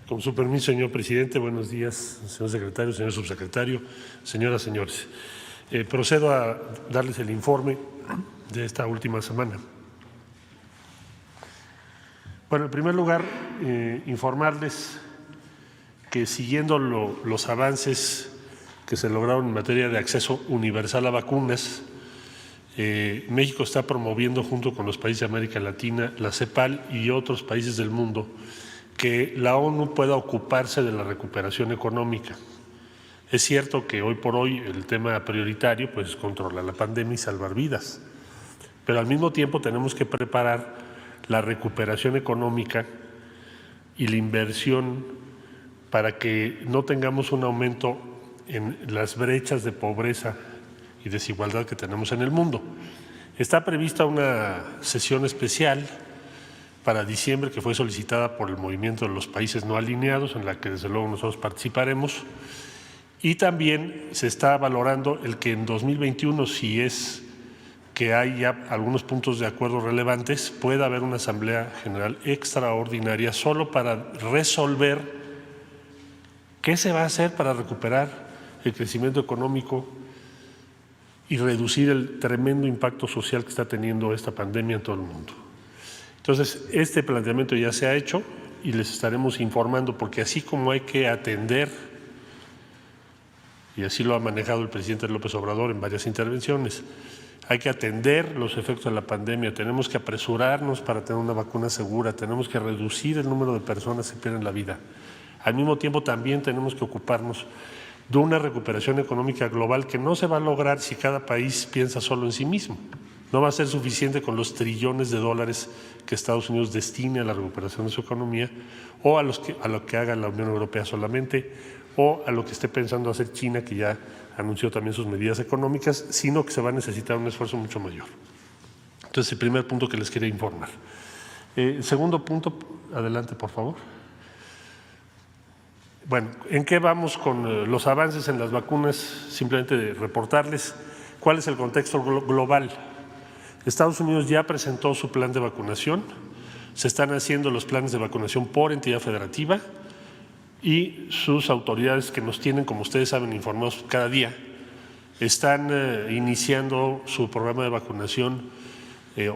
Con su permiso, señor presidente, buenos días, señor secretario, señor subsecretario, señoras, señores. Procedo a darles el informe de esta última semana. Bueno, en primer lugar, informarles que siguiendo los avances que se lograron en materia de acceso universal a vacunas, México está promoviendo junto con los países de América Latina, la CEPAL y otros países del mundo, que la ONU pueda ocuparse de la recuperación económica. Es cierto que hoy por hoy el tema prioritario pues, es controlar la pandemia y salvar vidas, pero al mismo tiempo tenemos que preparar la recuperación económica y la inversión para que no tengamos un aumento en las brechas de pobreza y desigualdad que tenemos en el mundo. Está prevista una sesión especial para diciembre que fue solicitada por el movimiento de los países no alineados, en la que desde luego nosotros participaremos, y también se está valorando el que en 2021, si es que hay ya algunos puntos de acuerdo relevantes, pueda haber una Asamblea General extraordinaria solo para resolver qué se va a hacer para recuperar el crecimiento económico y reducir el tremendo impacto social que está teniendo esta pandemia en todo el mundo. Entonces, este planteamiento ya se ha hecho y les estaremos informando, porque así como hay que atender, y así lo ha manejado el presidente López Obrador en varias intervenciones, hay que atender los efectos de la pandemia, tenemos que apresurarnos para tener una vacuna segura, tenemos que reducir el número de personas que pierden la vida. Al mismo tiempo también tenemos que ocuparnos de una recuperación económica global que no se va a lograr si cada país piensa solo en sí mismo. No va a ser suficiente con los trillones de dólares que Estados Unidos destine a la recuperación de su economía o a lo que haga la Unión Europea solamente o a lo que esté pensando hacer China, que ya anunció también sus medidas económicas, sino que se va a necesitar un esfuerzo mucho mayor. Entonces, el primer punto que les quería informar. Segundo punto, adelante por favor. Bueno, ¿en qué vamos con los avances en las vacunas? Simplemente reportarles cuál es el contexto global. Estados Unidos ya presentó su plan de vacunación, se están haciendo los planes de vacunación por entidad federativa y sus autoridades que nos tienen, como ustedes saben, informados cada día, están iniciando su programa de vacunación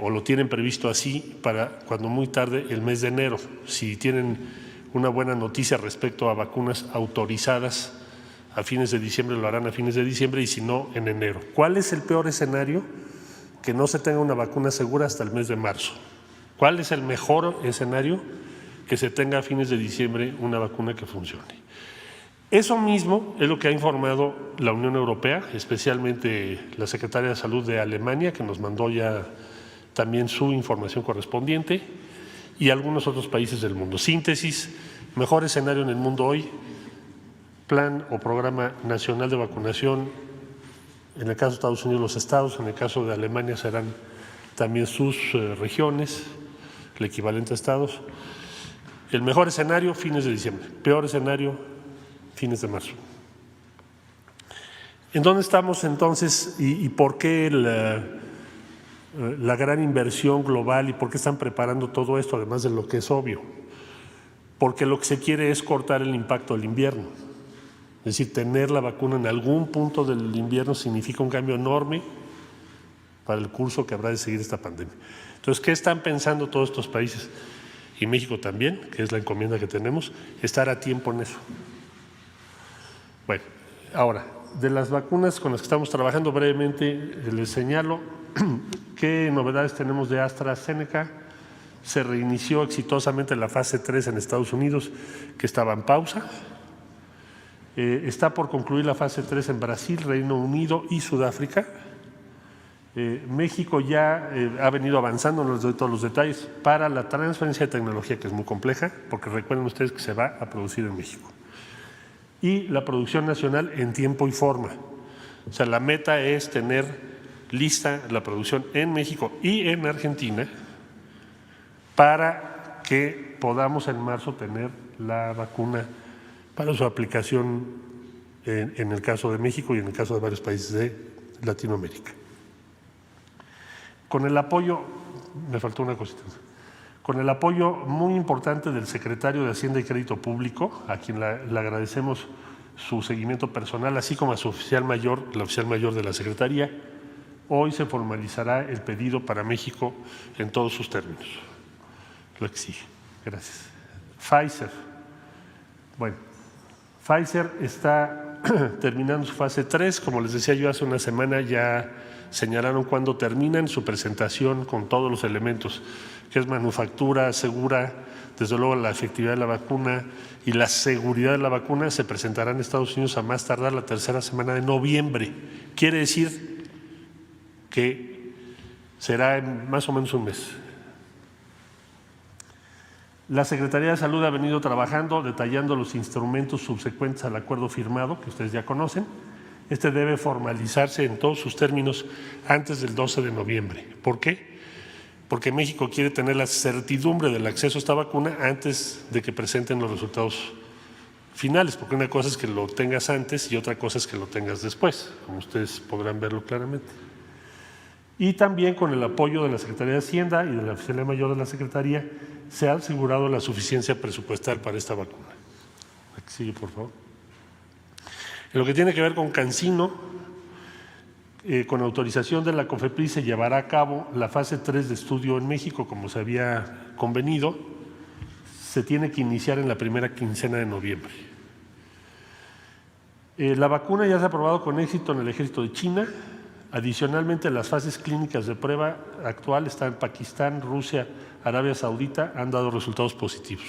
o lo tienen previsto así para cuando muy tarde el mes de enero. Si tienen una buena noticia respecto a vacunas autorizadas a fines de diciembre, lo harán a fines de diciembre y si no, en enero. ¿Cuál es el peor escenario? Que no se tenga una vacuna segura hasta el mes de marzo. ¿Cuál es el mejor escenario? Que se tenga a fines de diciembre una vacuna que funcione. Eso mismo es lo que ha informado la Unión Europea, especialmente la Secretaria de Salud de Alemania, que nos mandó ya también su información correspondiente, y algunos otros países del mundo. Síntesis, mejor escenario en el mundo hoy, plan o programa nacional de vacunación. En el caso de Estados Unidos, los estados, en el caso de Alemania serán también sus regiones, el equivalente a estados. El mejor escenario, fines de diciembre. Peor escenario, fines de marzo. ¿En dónde estamos entonces y por qué la gran inversión global y por qué están preparando todo esto, además de lo que es obvio? Porque lo que se quiere es cortar el impacto del invierno. Es decir, tener la vacuna en algún punto del invierno significa un cambio enorme para el curso que habrá de seguir esta pandemia. Entonces, ¿qué están pensando todos estos países? Y México también, que es la encomienda que tenemos, estar a tiempo en eso. Bueno, ahora, de las vacunas con las que estamos trabajando brevemente, les señalo qué novedades tenemos de AstraZeneca. Se reinició exitosamente la fase 3 en Estados Unidos, que estaba en pausa. Está por concluir la fase 3 en Brasil, Reino Unido y Sudáfrica. México ya ha venido avanzando, no les doy todos los detalles, para la transferencia de tecnología, que es muy compleja, porque recuerden ustedes que se va a producir en México. Y la producción nacional en tiempo y forma. O sea, la meta es tener lista la producción en México y en Argentina para que podamos en marzo tener la vacuna para su aplicación en el caso de México y en el caso de varios países de Latinoamérica. Con el apoyo, me faltó una cosita, con el apoyo muy importante del secretario de Hacienda y Crédito Público, a quien le agradecemos su seguimiento personal, así como a su oficial mayor, la oficial mayor de la Secretaría. Hoy se formalizará el pedido para México en todos sus términos. Lo exige. Gracias. Pfizer. Bueno, Pfizer está terminando su fase 3. Como les decía yo hace una semana, ya señalaron cuándo terminan su presentación con todos los elementos, que es manufactura segura, desde luego la efectividad de la vacuna y la seguridad de la vacuna. Se presentará en Estados Unidos a más tardar la tercera semana de noviembre. Quiere decir que será en más o menos un mes. La Secretaría de Salud ha venido trabajando, detallando los instrumentos subsecuentes al acuerdo firmado, que ustedes ya conocen. Este debe formalizarse en todos sus términos antes del 12 de noviembre. ¿Por qué? Porque México quiere tener la certidumbre del acceso a esta vacuna antes de que presenten los resultados finales, porque una cosa es que lo tengas antes y otra cosa es que lo tengas después, como ustedes podrán verlo claramente. Y también con el apoyo de la Secretaría de Hacienda y de la Oficialía Mayor de la Secretaría se ha asegurado la suficiencia presupuestal para esta vacuna. Aquí sigue, por favor. En lo que tiene que ver con CanSino, con autorización de la COFEPRIS se llevará a cabo la fase 3 de estudio en México, como se había convenido. Se tiene que iniciar en la primera quincena de noviembre. La vacuna ya se ha aprobado con éxito en el ejército de China. Adicionalmente, las fases clínicas de prueba actual están en Pakistán, Rusia, Arabia Saudita, han dado resultados positivos.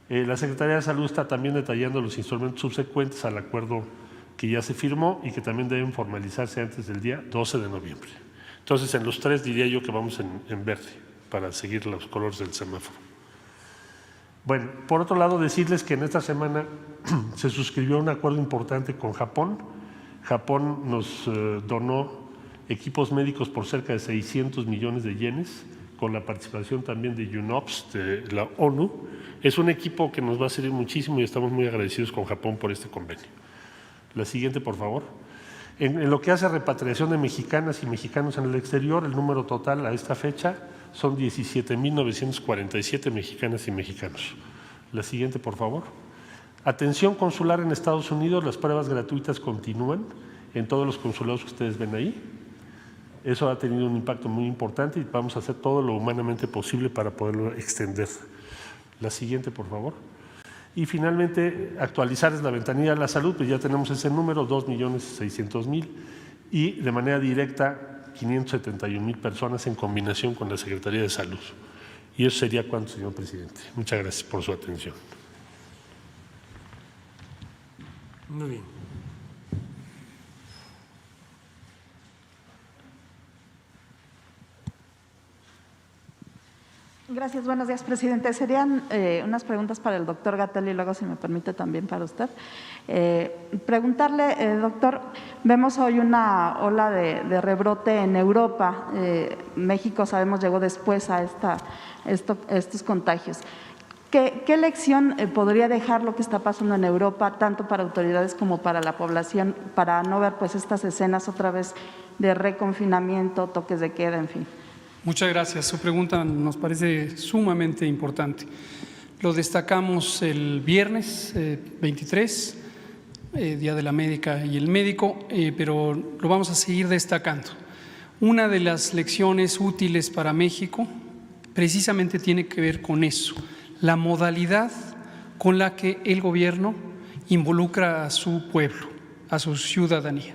La Secretaría de Salud está también detallando los instrumentos subsecuentes al acuerdo que ya se firmó y que también deben formalizarse antes del día 12 de noviembre. Entonces, en los tres diría yo que vamos en verde para seguir los colores del semáforo. Bueno, por otro lado, decirles que en esta semana se suscribió un acuerdo importante con Japón. Japón nos donó equipos médicos por cerca de 600 millones de yenes, con la participación también de UNOPS, de la ONU. Es un equipo que nos va a servir muchísimo y estamos muy agradecidos con Japón por este convenio. La siguiente, por favor. En lo que hace a repatriación de mexicanas y mexicanos en el exterior, el número total a esta fecha son 17,947 mexicanas y mexicanos. La siguiente, por favor. Atención consular en Estados Unidos, las pruebas gratuitas continúan en todos los consulados que ustedes ven ahí. Eso ha tenido un impacto muy importante y vamos a hacer todo lo humanamente posible para poderlo extender. La siguiente, por favor. Y finalmente, actualizarles la ventanilla de la salud, pues ya tenemos ese número, 2,600,000 y de manera directa 571,000 personas en combinación con la Secretaría de Salud. Y eso sería cuánto, señor presidente. Muchas gracias por su atención. Muy bien. Gracias, buenos días, presidente. Serían unas preguntas para el doctor Gatell y luego, si me permite, también para usted. Preguntarle, doctor, vemos hoy una ola de rebrote en Europa. México, sabemos, llegó después a estos contagios. ¿Qué lección podría dejar lo que está pasando en Europa, tanto para autoridades como para la población, para no ver pues estas escenas otra vez de reconfinamiento, toques de queda, en fin? Muchas gracias. Su pregunta nos parece sumamente importante. Lo destacamos el viernes 23, Día de la Médica y el Médico, pero lo vamos a seguir destacando. Una de las lecciones útiles para México precisamente tiene que ver con eso, la modalidad con la que el gobierno involucra a su pueblo, a su ciudadanía.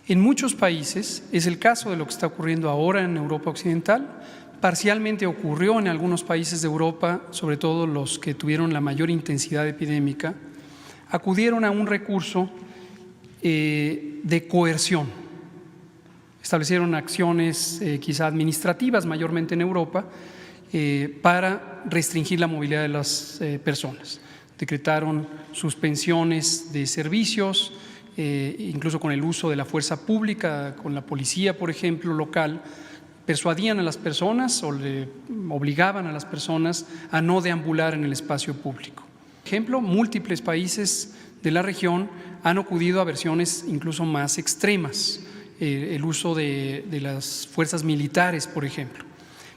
En muchos países, es el caso de lo que está ocurriendo ahora en Europa Occidental, parcialmente ocurrió en algunos países de Europa, sobre todo los que tuvieron la mayor intensidad epidémica, acudieron a un recurso de coerción. Establecieron acciones quizá administrativas, mayormente en Europa, para restringir la movilidad de las personas. Decretaron suspensiones de servicios, incluso con el uso de la fuerza pública, con la policía, por ejemplo, local, persuadían a las personas o le obligaban a las personas a no deambular en el espacio público. Por ejemplo, múltiples países de la región han acudido a versiones incluso más extremas, el uso de las fuerzas militares, por ejemplo.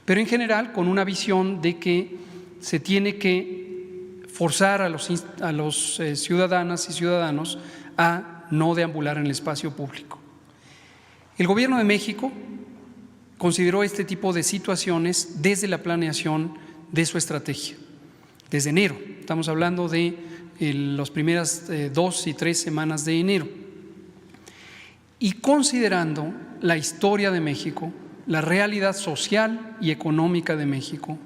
pero en general con una visión de que se tiene que forzar a los ciudadanas y ciudadanos a no deambular en el espacio público. El Gobierno de México consideró este tipo de situaciones desde la planeación de su estrategia, desde enero. Estamos hablando de las primeras 2 y 3 semanas de enero. Y considerando la historia de México, la realidad social y económica de México,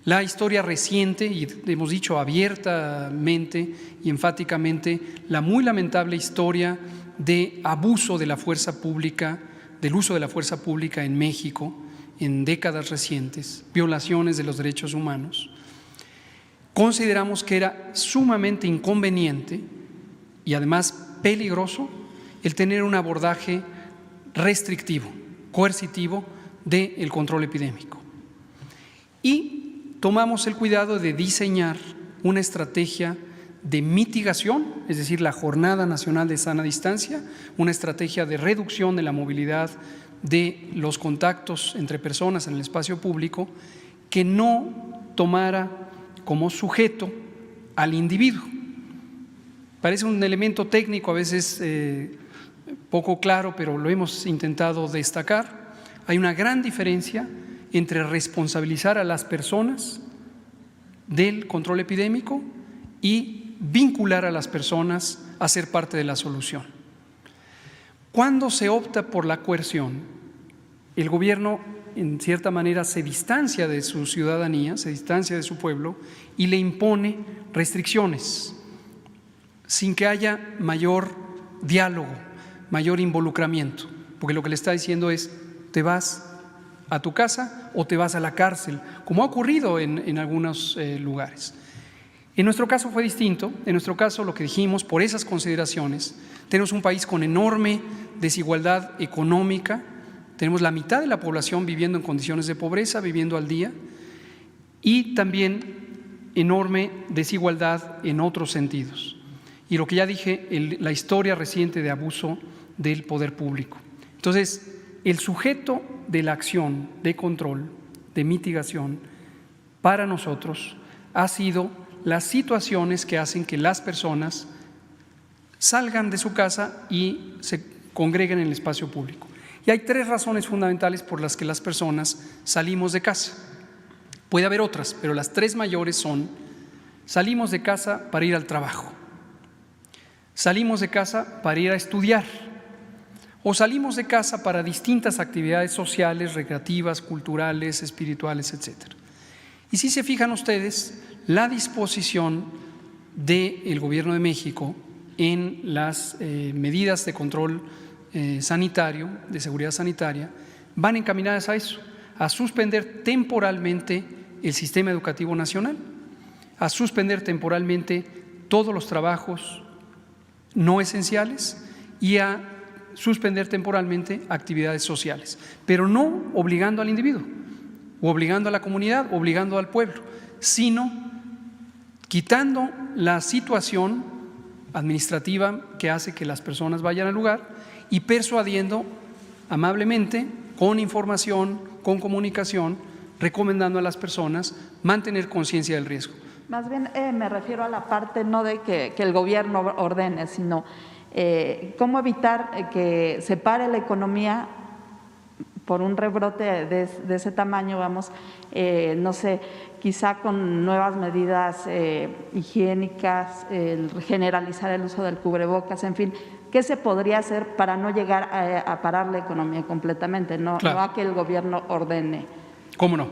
la historia reciente, y hemos dicho abiertamente y enfáticamente, la muy lamentable historia de abuso de la fuerza pública, del uso de la fuerza pública en México en décadas recientes, violaciones de los derechos humanos, consideramos que era sumamente inconveniente y además peligroso el tener un abordaje restrictivo, coercitivo del control epidémico. Y tomamos el cuidado de diseñar una estrategia de mitigación, es decir, la Jornada Nacional de Sana Distancia, una estrategia de reducción de la movilidad de los contactos entre personas en el espacio público, que no tomara como sujeto al individuo. Parece un elemento técnico, a veces poco claro, pero lo hemos intentado destacar. Hay una gran diferencia entre responsabilizar a las personas del control epidémico y vincular a las personas a ser parte de la solución. Cuando se opta por la coerción, el gobierno en cierta manera se distancia de su ciudadanía, se distancia de su pueblo y le impone restricciones sin que haya mayor diálogo, mayor involucramiento, porque lo que le está diciendo es: te vas a tu casa o te vas a la cárcel, como ha ocurrido en algunos lugares. En nuestro caso fue distinto. En nuestro caso, lo que dijimos, por esas consideraciones, tenemos un país con enorme desigualdad económica, tenemos la mitad de la población viviendo en condiciones de pobreza, viviendo al día, y también enorme desigualdad en otros sentidos. Y lo que ya dije, la historia reciente de abuso del poder público. Entonces, el sujeto de la acción de control, de mitigación, para nosotros ha sido las situaciones que hacen que las personas salgan de su casa y se congreguen en el espacio público. Y hay 3 razones fundamentales por las que las personas salimos de casa. Puede haber otras, pero las 3 mayores son: salimos de casa para ir al trabajo, salimos de casa para ir a estudiar, o salimos de casa para distintas actividades sociales, recreativas, culturales, espirituales, etc. Y si se fijan ustedes, la disposición del Gobierno de México en las medidas de control sanitario, de seguridad sanitaria, van encaminadas a eso, a suspender temporalmente el sistema educativo nacional, a suspender temporalmente todos los trabajos no esenciales y a suspender temporalmente actividades sociales, pero no obligando al individuo, o obligando a la comunidad, o obligando al pueblo, sino quitando la situación administrativa que hace que las personas vayan al lugar y persuadiendo amablemente, con información, con comunicación, recomendando a las personas mantener conciencia del riesgo. Más bien me refiero a la parte no de que el gobierno ordene, sino cómo evitar que se pare la economía por un rebrote de ese tamaño, vamos, no sé, quizá con nuevas medidas higiénicas, generalizar el uso del cubrebocas, en fin, ¿qué se podría hacer para no llegar a parar la economía completamente, no, claro, no a que el gobierno ordene? ¿Cómo no?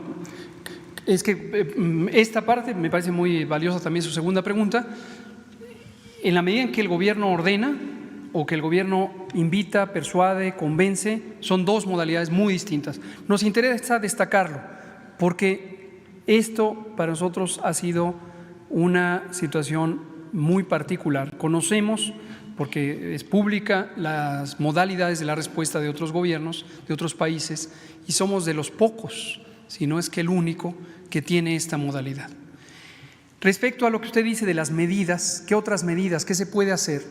Es que esta parte me parece muy valiosa también, su segunda pregunta. En la medida en que el gobierno ordena o que el gobierno invita, persuade, convence, son 2 modalidades muy distintas. Nos interesa destacarlo porque esto para nosotros ha sido una situación muy particular. Conocemos, porque es pública, las modalidades de la respuesta de otros gobiernos, de otros países, y somos de los pocos, si no es que el único, que tiene esta modalidad. Respecto a lo que usted dice de las medidas, ¿qué otras medidas? ¿Qué se puede hacer?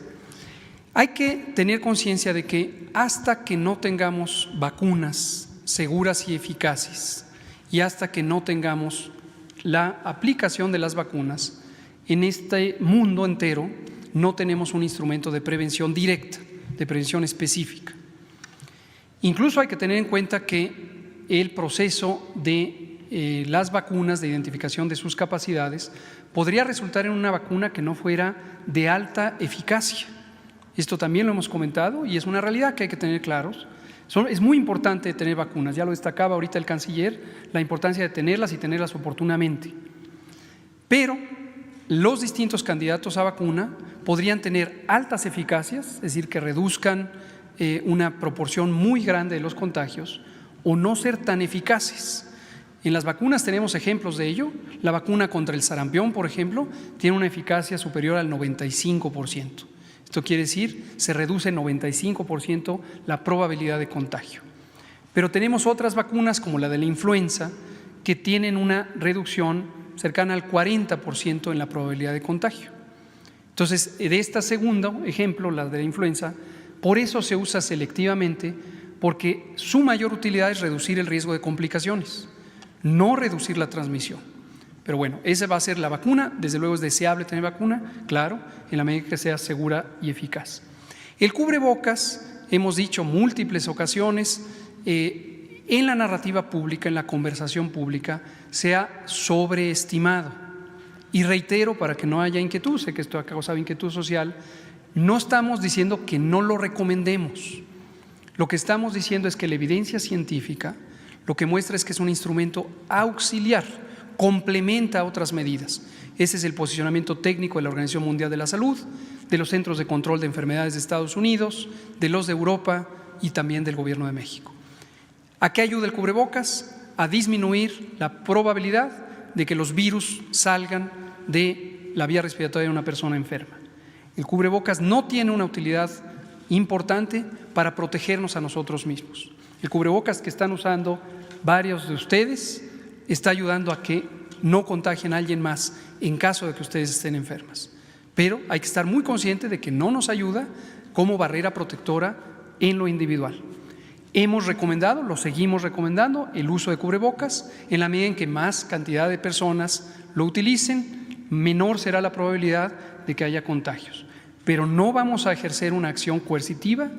Hay que tener conciencia de que hasta que no tengamos vacunas seguras y eficaces y hasta que no tengamos la aplicación de las vacunas en este mundo entero, no tenemos un instrumento de prevención directa, de prevención específica. Incluso hay que tener en cuenta que el proceso de las vacunas, de identificación de sus capacidades, podría resultar en una vacuna que no fuera de alta eficacia. Esto también lo hemos comentado y es una realidad que hay que tener claros. Es muy importante tener vacunas, ya lo destacaba ahorita el canciller, la importancia de tenerlas y tenerlas oportunamente. Pero los distintos candidatos a vacuna podrían tener altas eficacias, es decir, que reduzcan una proporción muy grande de los contagios, o no ser tan eficaces. En las vacunas tenemos ejemplos de ello. La vacuna contra el sarampión, por ejemplo, tiene una eficacia superior al 95%. Esto quiere decir, se reduce en 95% la probabilidad de contagio. Pero tenemos otras vacunas, como la de la influenza, que tienen una reducción cercana al 40% en la probabilidad de contagio. Entonces, de este segundo ejemplo, la de la influenza, por eso se usa selectivamente, porque su mayor utilidad es reducir el riesgo de complicaciones, no reducir la transmisión. Pero bueno, esa va a ser la vacuna. Desde luego es deseable tener vacuna, claro, en la medida que sea segura y eficaz. El cubrebocas, hemos dicho múltiples ocasiones, en la narrativa pública, en la conversación pública, se ha sobreestimado. Y reitero, para que no haya inquietud, sé que esto ha causado inquietud social, no estamos diciendo que no lo recomendemos. Lo que estamos diciendo es que la evidencia científica lo que muestra es que es un instrumento auxiliar, complementa a otras medidas. Ese es el posicionamiento técnico de la Organización Mundial de la Salud, de los Centros de Control de Enfermedades de Estados Unidos, de los de Europa y también del Gobierno de México. ¿A qué ayuda el cubrebocas? A disminuir la probabilidad de que los virus salgan de la vía respiratoria de una persona enferma. El cubrebocas no tiene una utilidad importante para protegernos a nosotros mismos. El cubrebocas que están usando varios de ustedes está ayudando a que no contagien a alguien más en caso de que ustedes estén enfermas. Pero hay que estar muy consciente de que no nos ayuda como barrera protectora en lo individual. Hemos recomendado, lo seguimos recomendando, el uso de cubrebocas. En la medida en que más cantidad de personas lo utilicen, menor será la probabilidad de que haya contagios. Pero no vamos a ejercer una acción coercitiva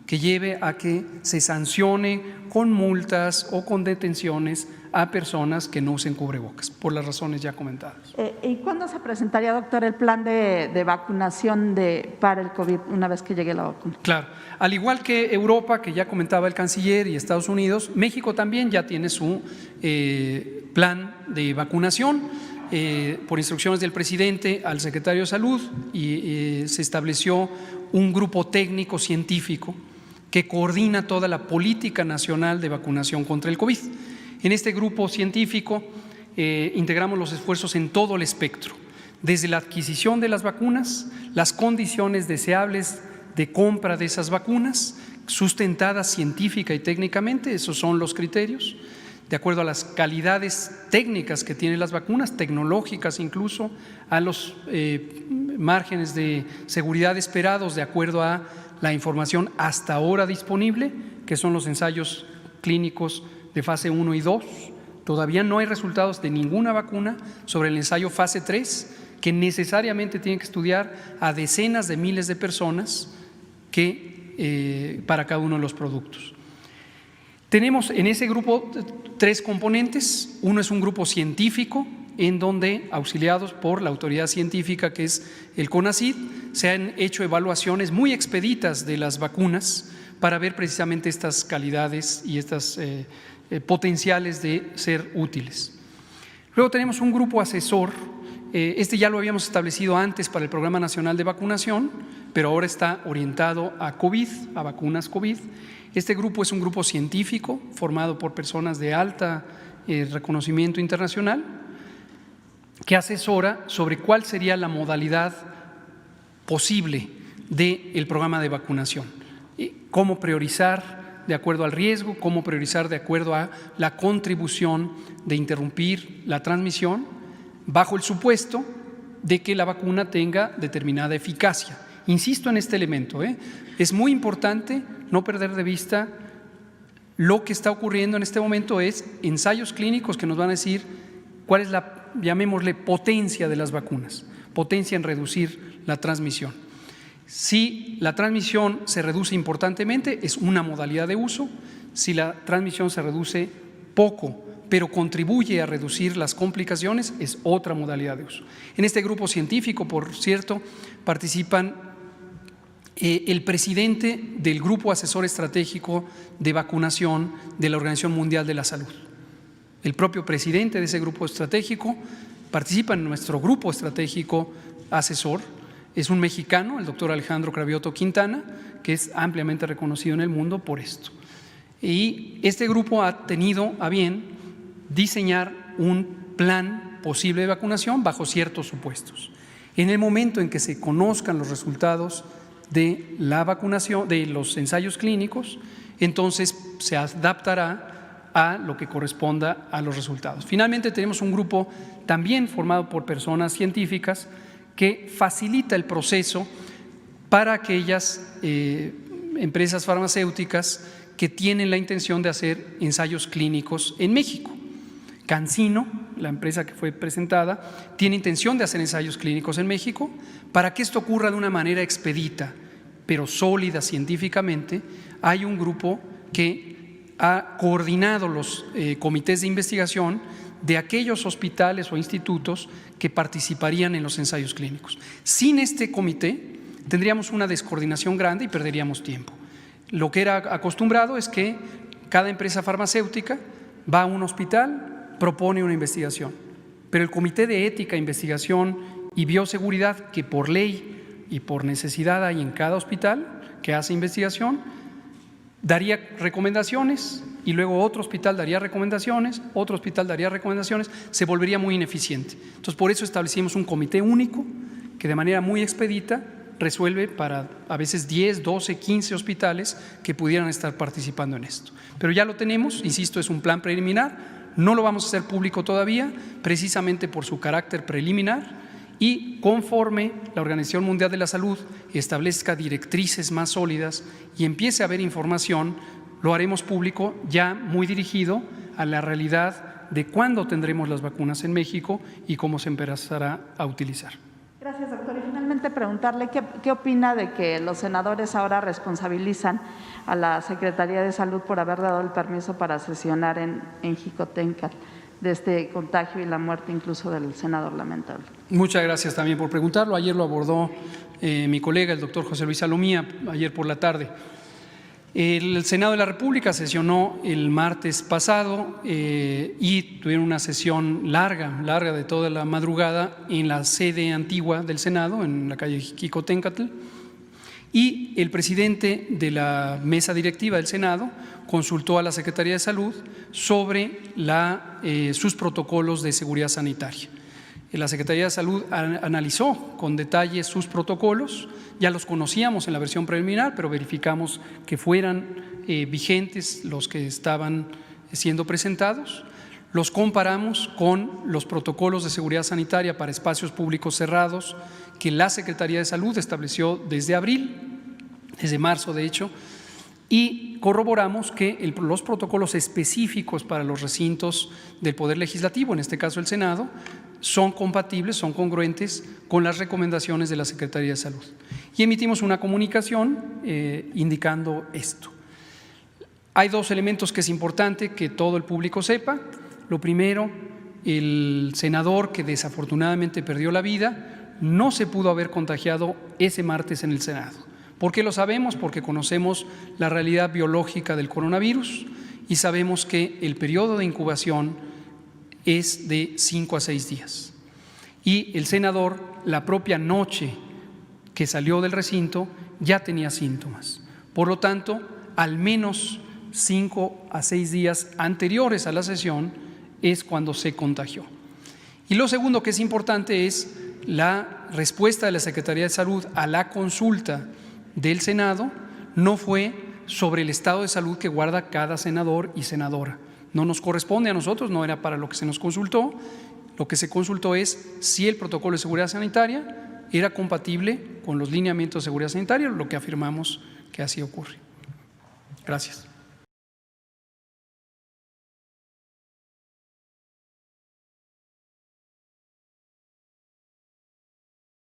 que lleve a que se sancione con multas o con detenciones a personas que no usen cubrebocas, por las razones ya comentadas. ¿Y cuándo se presentaría, doctor, el plan de vacunación para el COVID una vez que llegue la vacuna? Claro, al igual que Europa, que ya comentaba el canciller, y Estados Unidos, México también ya tiene su plan de vacunación. Por instrucciones del presidente al secretario de Salud y se estableció un grupo técnico científico que coordina toda la política nacional de vacunación contra el COVID. En este grupo científico integramos los esfuerzos en todo el espectro, desde la adquisición de las vacunas, las condiciones deseables de compra de esas vacunas, sustentadas científica y técnicamente, esos son los criterios, de acuerdo a las calidades técnicas que tienen las vacunas, tecnológicas incluso, a los márgenes de seguridad esperados de acuerdo a la información hasta ahora disponible, que son los ensayos clínicos de fase 1 y 2. Todavía no hay resultados de ninguna vacuna sobre el ensayo fase 3, que necesariamente tiene que estudiar a decenas de miles de personas para cada uno de los productos. Tenemos en ese grupo 3 componentes. Uno es un grupo científico en donde, auxiliados por la autoridad científica que es el CONACYT, se han hecho evaluaciones muy expeditas de las vacunas para ver precisamente estas calidades y estas potenciales de ser útiles. Luego tenemos un grupo asesor, este ya lo habíamos establecido antes para el Programa Nacional de Vacunación, pero ahora está orientado a COVID, a vacunas COVID. Este grupo es un grupo científico formado por personas de alta reconocimiento internacional que asesora sobre cuál sería la modalidad posible del programa de vacunación, cómo priorizar de acuerdo al riesgo, cómo priorizar de acuerdo a la contribución de interrumpir la transmisión bajo el supuesto de que la vacuna tenga determinada eficacia. Insisto en este elemento, es muy importante no perder de vista Lo que está ocurriendo en este momento es ensayos clínicos que nos van a decir cuál es la, llamémosle, potencia de las vacunas, potencia en reducir la transmisión. Si la transmisión se reduce importantemente, es una modalidad de uso. Si la transmisión se reduce poco, pero contribuye a reducir las complicaciones, es otra modalidad de uso. En este grupo científico, por cierto, participan el presidente del Grupo Asesor Estratégico de Vacunación de la Organización Mundial de la Salud. El propio presidente de ese grupo estratégico participa en nuestro grupo estratégico asesor. Es un mexicano, el doctor Alejandro Cravioto Quintana, que es ampliamente reconocido en el mundo por esto. Y este grupo ha tenido a bien diseñar un plan posible de vacunación bajo ciertos supuestos. En el momento en que se conozcan los resultados de la vacunación, de los ensayos clínicos, entonces se adaptará a lo que corresponda a los resultados. Finalmente, tenemos un grupo también formado por personas científicas que facilita el proceso para aquellas empresas farmacéuticas que tienen la intención de hacer ensayos clínicos en México. CanSino, la empresa que fue presentada, tiene intención de hacer ensayos clínicos en México. Para que esto ocurra de una manera expedita, pero sólida científicamente, hay un grupo que ha coordinado los comités de investigación de aquellos hospitales o institutos que participarían en los ensayos clínicos. Sin este comité tendríamos una descoordinación grande y perderíamos tiempo. Lo que era acostumbrado es que cada empresa farmacéutica va a un hospital, propone una investigación, pero el Comité de Ética, Investigación y Bioseguridad, que por ley y por necesidad hay en cada hospital que hace investigación, daría recomendaciones y luego otro hospital daría recomendaciones, otro hospital daría recomendaciones, se volvería muy ineficiente. Entonces, por eso establecimos un comité único que de manera muy expedita resuelve para a veces 10, 12, 15 hospitales que pudieran estar participando en esto. Pero ya lo tenemos, insisto, es un plan preliminar. No lo vamos a hacer público todavía, precisamente por su carácter preliminar, y conforme la Organización Mundial de la Salud establezca directrices más sólidas y empiece a haber información, lo haremos público ya muy dirigido a la realidad de cuándo tendremos las vacunas en México y cómo se empezará a utilizar. Gracias, doctor. Y finalmente preguntarle qué opina de que los senadores ahora responsabilizan a la Secretaría de Salud por haber dado el permiso para sesionar en Jicotencal de este contagio y la muerte incluso del senador lamentable. Muchas gracias también por preguntarlo. Ayer lo abordó mi colega, el doctor José Luis Salomía, ayer por la tarde. El Senado de la República sesionó el martes pasado y tuvieron una sesión larga de toda la madrugada en la sede antigua del Senado, en la calle Jicotencatl, y el presidente de la mesa directiva del Senado consultó a la Secretaría de Salud sobre sus protocolos de seguridad sanitaria. La Secretaría de Salud analizó con detalle sus protocolos, ya los conocíamos en la versión preliminar, pero verificamos que fueran vigentes los que estaban siendo presentados. Los comparamos con los protocolos de seguridad sanitaria para espacios públicos cerrados que la Secretaría de Salud estableció desde abril, desde marzo de hecho, y corroboramos que los protocolos específicos para los recintos del Poder Legislativo, en este caso el Senado, son compatibles, son congruentes con las recomendaciones de la Secretaría de Salud. Y emitimos una comunicación indicando esto. Hay dos elementos que es importante que todo el público sepa. Lo primero, el senador que desafortunadamente perdió la vida no se pudo haber contagiado ese martes en el Senado. ¿Por qué lo sabemos? Porque conocemos la realidad biológica del coronavirus y sabemos que el periodo de incubación es de 5 a 6 días. Y el senador, la propia noche que salió del recinto, ya tenía síntomas. Por lo tanto, al menos 5 a 6 días anteriores a la sesión es cuando se contagió. Y lo segundo que es importante es la respuesta de la Secretaría de Salud a la consulta del Senado. No fue sobre el estado de salud que guarda cada senador y senadora. No nos corresponde a nosotros, no era para lo que se nos consultó. Lo que se consultó es si el protocolo de seguridad sanitaria era compatible con los lineamientos de seguridad sanitaria, lo que afirmamos que así ocurre. Gracias.